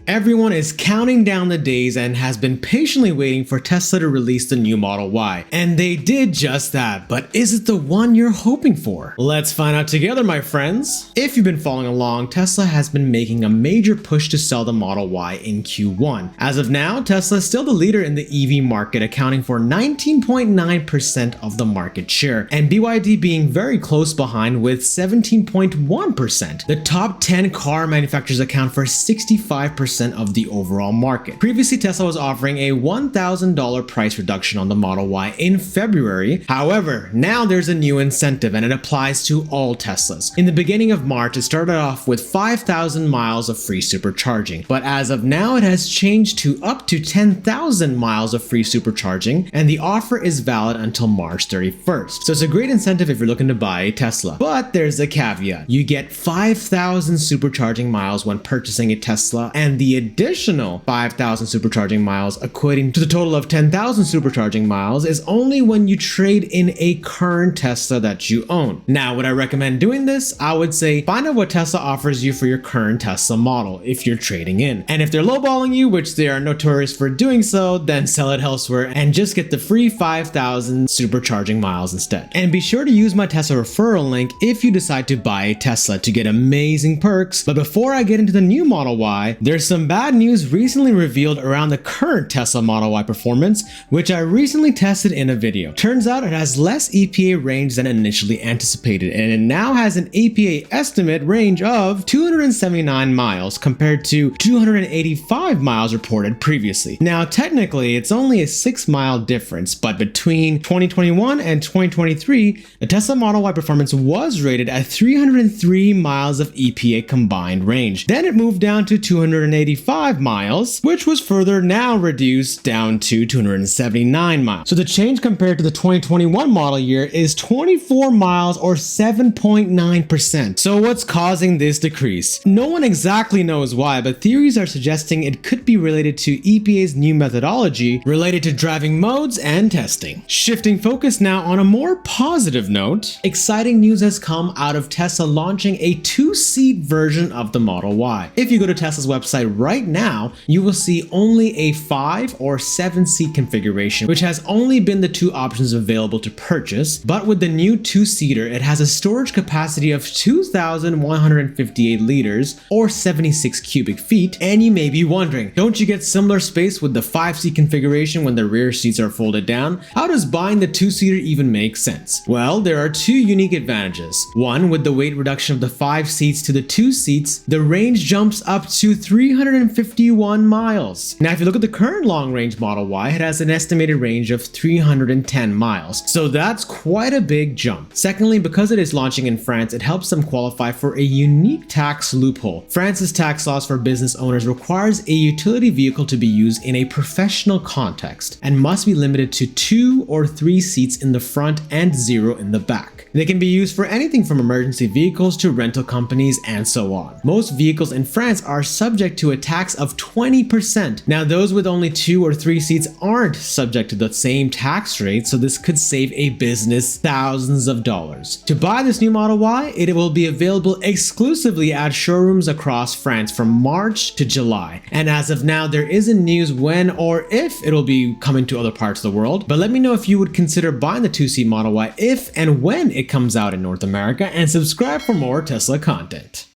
Everyone is counting down the days and has been patiently waiting for Tesla to release the new Model Y. And they did just that, but is it the one you're hoping for? Let's find out together, my friends. If you've been following along, Tesla has been making a major push to sell the Model Y in Q1. As of now, Tesla is still the leader in the EV market, accounting for 19.9% of the market share, and BYD being very close behind with 17.1%. The top 10 car manufacturers account for 65% of the overall market. Previously, Tesla was offering a $1,000 price reduction on the Model Y in February. However, now there's a new incentive and it applies to all Teslas. In the beginning of March, it started off with 5,000 miles of free supercharging, but as of now, it has changed to up to 10,000 miles of free supercharging, and the offer is valid until March 31st. So it's a great incentive if you're looking to buy a Tesla. But there's a caveat. You get 5,000 supercharging miles when purchasing a Tesla, and the additional 5,000 supercharging miles, equating to the total of 10,000 supercharging miles, is only when you trade in a current Tesla that you own. Now, would I recommend doing this? I would say find out what Tesla offers you for your current Tesla model if you're trading in. And if they're lowballing you, which they are notorious for doing so, then sell it elsewhere and just get the free 5,000 supercharging miles instead. And be sure to use my Tesla referral link if you decide to buy a Tesla to get amazing perks. But before I get into the new Model Y, there's some bad news recently revealed around the current Tesla Model Y performance, which I recently tested in a video. Turns out it has less EPA range than initially anticipated, and it now has an EPA estimate range of 279 miles compared to 285 miles reported previously. Now, technically, it's only a 6-mile difference, but between 2021 and 2023, the Tesla Model Y performance was rated at 303 miles of EPA combined range. Then it moved down to 285 miles, which was further now reduced down to 279 miles. So the change compared to the 2021 model year is 24 miles or 7.9%. So what's causing this decrease? No one exactly knows why, but theories are suggesting it could be related to EPA's new methodology related to driving modes and testing. Shifting focus now on a more positive note, exciting news has come out of Tesla launching a 2-seat version of the Model Y. If you go to Tesla's website right now, you will see only a 5 or 7-seat configuration, which has only been the 2 options available to purchase. But with the new 2-seater, it has a storage capacity of 2,158 liters or 76 cubic feet. And you may be wondering, don't you get similar space with the 5-seat configuration when the rear seats are folded down? How does buying the 2-seater even make sense? Well, there are 2 unique advantages. One, with the weight reduction of the 5 seats to the 2 seats, the range jumps up to 351 miles. Now, if you look at the current long-range Model Y, it has an estimated range of 310 miles. So that's quite a big jump. Secondly, because it is launching in France, it helps them qualify for a unique tax loophole. France's tax laws for business owners requires a utility vehicle to be used in a professional context and must be limited to 2 or 3 seats in the front and 0 in the back. They can be used for anything from emergency vehicles to rental companies and so on. Most vehicles in France are subject to a tax of 20%. Now, those with only 2 or 3 seats aren't subject to the same tax rate, so this could save a business thousands of dollars. To buy this new Model Y, it will be available exclusively at showrooms across France from March to July. And as of now, there isn't news when or if it'll be coming to other parts of the world, but let me know if you would consider buying the 2-seat Model Y if and when it comes out in North America, and subscribe for more Tesla content.